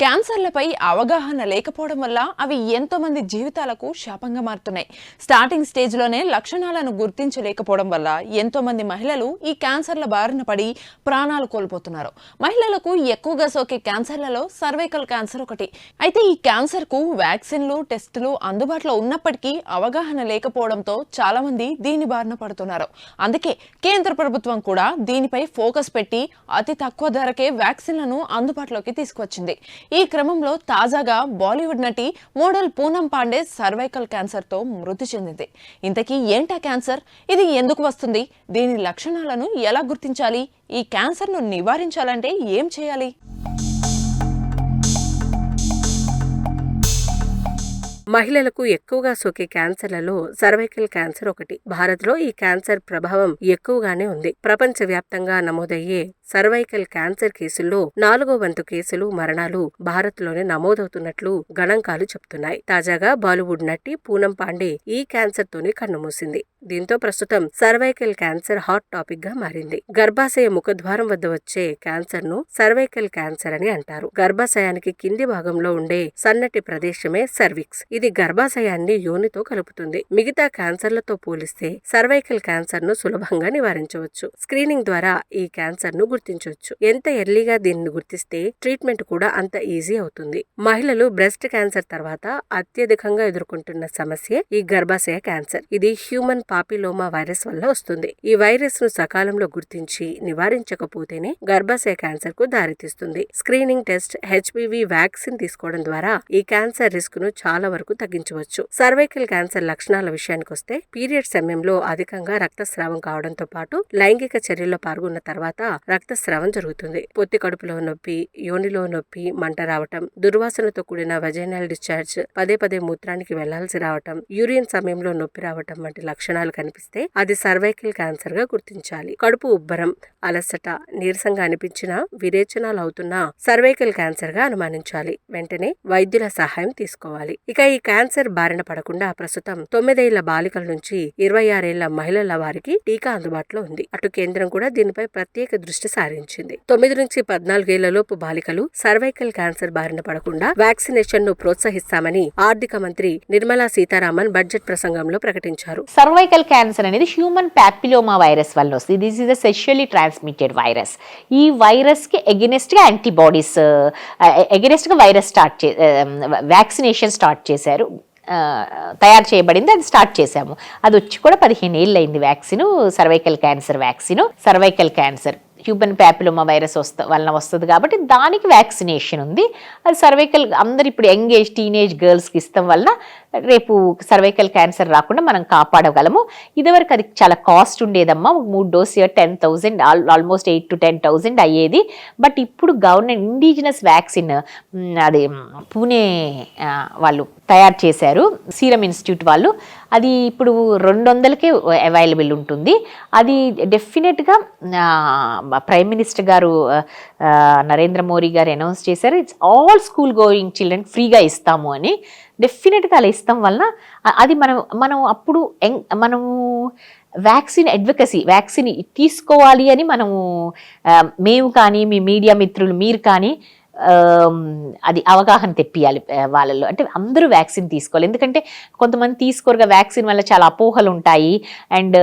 క్యాన్సర్లపై అవగాహన లేకపోవడం వల్ల అవి ఎంతో మంది జీవితాలకు శాపంగా మారుతున్నాయి. స్టార్టింగ్ స్టేజ్లోనే లక్షణాలను గుర్తించలేకపోవడం వల్ల ఎంతో మంది మహిళలు ఈ క్యాన్సర్ల బారిన పడి ప్రాణాలు కోల్పోతున్నారు. మహిళలకు ఎక్కువగా సోకే క్యాన్సర్లలో సర్వైకల్ క్యాన్సర్ ఒకటి. అయితే ఈ క్యాన్సర్కు వ్యాక్సిన్లు, టెస్టులు అందుబాటులో ఉన్నప్పటికీ అవగాహన లేకపోవడంతో చాలా మంది దీని బారిన పడుతున్నారు. అందుకే కేంద్ర ప్రభుత్వం కూడా దీనిపై ఫోకస్ పెట్టి అతి తక్కువ ధరకే వ్యాక్సిన్లను అందుబాటులోకి తీసుకువచ్చింది. ఈ క్రమంలో తాజాగా బాలీవుడ్ నటి model Poonam Pandey cervical cancer తో మృతి చెందింది. ఇంతకీ ఏంటా క్యాన్సర్? ఇది ఎందుకు వస్తుంది? దీని లక్షణాలను ఎలా గుర్తించాలి? ఈ క్యాన్సర్ ను నివారించాలంటే ఏం చేయాలి? మహిళలకు ఎక్కువగా సోకే క్యాన్సర్లలో సర్వైకల్ క్యాన్సర్ ఒకటి. భారత్లో ఈ క్యాన్సర్ ప్రభావం ఎక్కువగానే ఉంది. ప్రపంచవ్యాప్తంగా నమోదయ్యే సర్వైకల్ క్యాన్సర్ కేసుల్లో 4వ వంతు కేసులు, మరణాలు భారత్లోనే నమోదవుతున్నట్లు గణాంకాలు చెబుతున్నాయి. తాజాగా బాలీవుడ్ నటి పూనం పాండే ఈ క్యాన్సర్ తోనే కన్నుమూసింది. దీంతో ప్రస్తుతం సర్వైకల్ క్యాన్సర్ హాట్ టాపిక్ గా మారింది. గర్భాశయ ముఖద్వారం వద్ద వచ్చే క్యాన్సర్ ను సర్వైకల్ క్యాన్సర్ అని అంటారు. గర్భాశయానికి కింది భాగంలో ఉండే సన్నటి ప్రదేశమే సర్విక్స్. ఇది గర్భాశయాన్ని యోనితో కలుపుతుంది. మిగతా క్యాన్సర్లతో పోలిస్తే సర్వైకల్ క్యాన్సర్ ను సులభంగా నివారించవచ్చు. స్క్రీనింగ్ ద్వారా ఈ క్యాన్సర్ ను గుర్తించవచ్చు. ఎంత ఎర్లీగా దీనిని గుర్తిస్తే ట్రీట్మెంట్ కూడా అంత ఈజీ అవుతుంది. మహిళలు బ్రెస్ట్ క్యాన్సర్ తర్వాత అత్యధికంగా ఎదుర్కొంటున్న సమస్య ఈ గర్భాశయ క్యాన్సర్. ఇది హ్యూమన్ పాపిలోమా వైరస్ వల్ల వస్తుంది. ఈ వైరస్ ను సకాలంలో గుర్తించి నివారించకపోతేనే గర్భాశయ క్యాన్సర్ కు దారితీస్తుంది. స్క్రీనింగ్ టెస్ట్, హెచ్పివి వ్యాక్సిన్ తీసుకోవడం ద్వారా ఈ క్యాన్సర్ రిస్క్ ను చాలా వరకు తగ్గించవచ్చు. సర్వైకల్ క్యాన్సర్ లక్షణాల విషయానికి వస్తే పీరియడ్ సమయంలో అధికంగా రక్తస్రావం కావడంతో పాటు లైంగిక చర్యల్లో పాల్గొన్న తర్వాత రక్తస్రావం జరుగుతుంది. పొత్తి కడుపులో నొప్పి, యోనిలో నొప్పి, మంట రావటం, దుర్వాసనతో కూడిన వెజైనల్ డిశ్చార్జ్, పదే పదే మూత్రానికి వెళ్లాల్సి రావటం, యూరిన్ సమయంలో నొప్పి రావటం వంటి లక్షణాలు కనిపిస్తే అది సర్వైకల్ క్యాన్సర్ గా గుర్తించాలి. కడుపు ఉబ్బరం, అలసట, నీరసంగా అనిపించినా విరేచనాలు అవుతున్నా సర్వైకల్ క్యాన్సర్ గా అనుమానించాలి. వెంటనే వైద్యుల సహాయం తీసుకోవాలి. ఇక ఈ క్యాన్సర్ బారిన పడకుండా ప్రస్తుతం 9 ఏళ్ల బాలికల నుంచి 26 ఏళ్ల మహిళల వారికి టీకా అందుబాటులో ఉంది. అటు కేంద్రం కూడా దీనిపై ప్రత్యేక దృష్టి సారించింది. 9 నుంచి 14 ఏళ్లలోపు బాలికలు సర్వైకల్ క్యాన్సర్ బారిన పడకుండా వ్యాక్సినేషన్ ను ప్రోత్సహిస్తామని ఆర్థిక మంత్రి నిర్మలా సీతారామన్ బడ్జెట్ ప్రసంగంలో ప్రకటించారు. సర్వైకల్ క్యాన్సర్ అనేది హ్యూమన్ పాపిలోమా వైరస్ వల్ల వస్తుంది. This is a sexually transmitted virus. ఈ వైరస్ కి ఎగెనెస్ట్ గా యాంటీబాడీస్, ఎగెనెస్ట్ గా వైరస్ వ్యాక్సినేషన్ స్టార్ట్ చేశారు. తయారు చేయబడింది, అది స్టార్ట్ చేశాము. అది వచ్చి కూడా 15 ఏళ్ళు అయింది. Vaccine, cervical cancer vaccine. Cervical cancer human papilloma virus వలన వస్తుంది కాబట్టి దానికి వ్యాక్సినేషన్ ఉంది. అది సర్వైకల్ అందరు ఇప్పుడు యంగ్ ఏజ్, టీనేజ్ గర్ల్స్కి ఇస్తాం వలన రేపు సర్వైకల్ క్యాన్సర్ రాకుండా మనం కాపాడగలము. ఇదివరకు అది చాలా కాస్ట్ ఉండేదమ్మా. 3 డోసు 10,000, ఆల్మోస్ట్ 8,000 to 10,000 అయ్యేది. బట్ ఇప్పుడు గవర్నమెంట్ ఇండిజినస్ వ్యాక్సిన్ అది పూణే వాళ్ళు తయారు చేశారు, సీరం ఇన్స్టిట్యూట్ వాళ్ళు. అది ఇప్పుడు 200కే అవైలబుల్ ఉంటుంది. అది డెఫినెట్గా ప్రైమ్ మినిస్టర్ గారు నరేంద్ర మోడీ గారు అనౌన్స్ చేశారు. It's all school going children ఫ్రీగా ఇస్తాము అని. డెఫినెట్గా అలా ఇస్తాం వలన అది మనం అప్పుడు మనము వ్యాక్సిన్ అడ్వకసీ, వ్యాక్సిన్ తీసుకోవాలి అని మనము మేము కానీ, మీ మీడియా మిత్రులు మీరు కానీ అది అవగాహన తెప్పియాలి వాళ్ళలో. అంటే అందరూ వ్యాక్సిన్ తీసుకోవాలి. ఎందుకంటే కొంతమంది తీసుకోరుగా, వ్యాక్సిన్ వల్ల చాలా అపోహలు ఉంటాయి. అండ్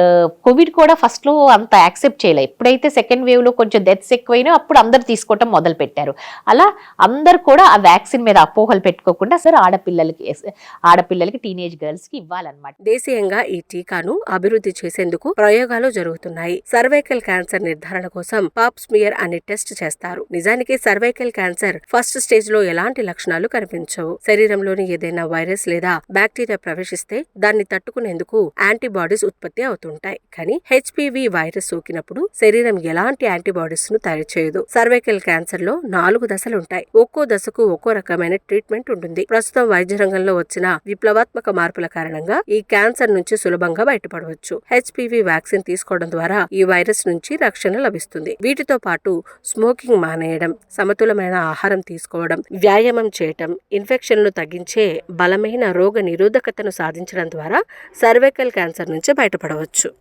కోవిడ్ కూడా ఫస్ట్లో అంత యాక్సెప్ట్ చేయలేదు. ఎప్పుడైతే సెకండ్ వేవ్లో కొంచెం డెత్స్ ఎక్కువైనా అప్పుడు అందరు తీసుకోవటం మొదలు పెట్టారు. అలా అందరు కూడా ఆ వ్యాక్సిన్ మీద అపోహలు పెట్టుకోకుండా సార్ ఆడపిల్లలకి టీనేజ్ గర్ల్స్కి ఇవ్వాలన్నమాట. దేశీయంగా ఈ టీకాను అభివృద్ధి చేసేందుకు ప్రయోగాలు జరుగుతున్నాయి. సర్వైకల్ క్యాన్సర్ నిర్ధారణ కోసం పాప్ స్మియర్ అనే టెస్ట్ చేస్తారు. నిజానికి సర్వైకల్ క్యాన్సర్ ఫస్ట్ స్టేజ్ లో ఎలాంటి లక్షణాలు కనిపించవు. శరీరంలోని ఏదైనా వైరస్ లేదా బ్యాక్టీరియా ప్రవేశిస్తే దాన్ని తట్టుకునేందుకు యాంటీబాడీస్ ఉత్పత్తి అవుతుంటాయి. కానీ హెచ్పివి వైరస్ సోకినప్పుడు శరీరం ఎలాంటి యాంటీబాడీస్ ను తయారు చేయదు. సర్వైకల్ క్యాన్సర్ లో 4 దశలుంటాయి. ఒక్కో దశకు ఒక్కో రకమైన ట్రీట్మెంట్ ఉంటుంది. ప్రస్తుతం వైద్య రంగంలో వచ్చిన విప్లవాత్మక మార్పుల కారణంగా ఈ క్యాన్సర్ నుంచి సులభంగా బయటపడవచ్చు. హెచ్పివి వ్యాక్సిన్ తీసుకోవడం ద్వారా ఈ వైరస్ నుంచి రక్షణ లభిస్తుంది. వీటితో పాటు స్మోకింగ్ మానేయడం, సమతులమైన ఆహారం తీసుకోవడం, వ్యాయామం చేయటం, ఇన్ఫెక్షన్లు తగ్గించే బలమైన రోగ నిరోధకతను సాధించడం ద్వారా సర్వైకల్ క్యాన్సర్ నుంచి బయటపడవచ్చు.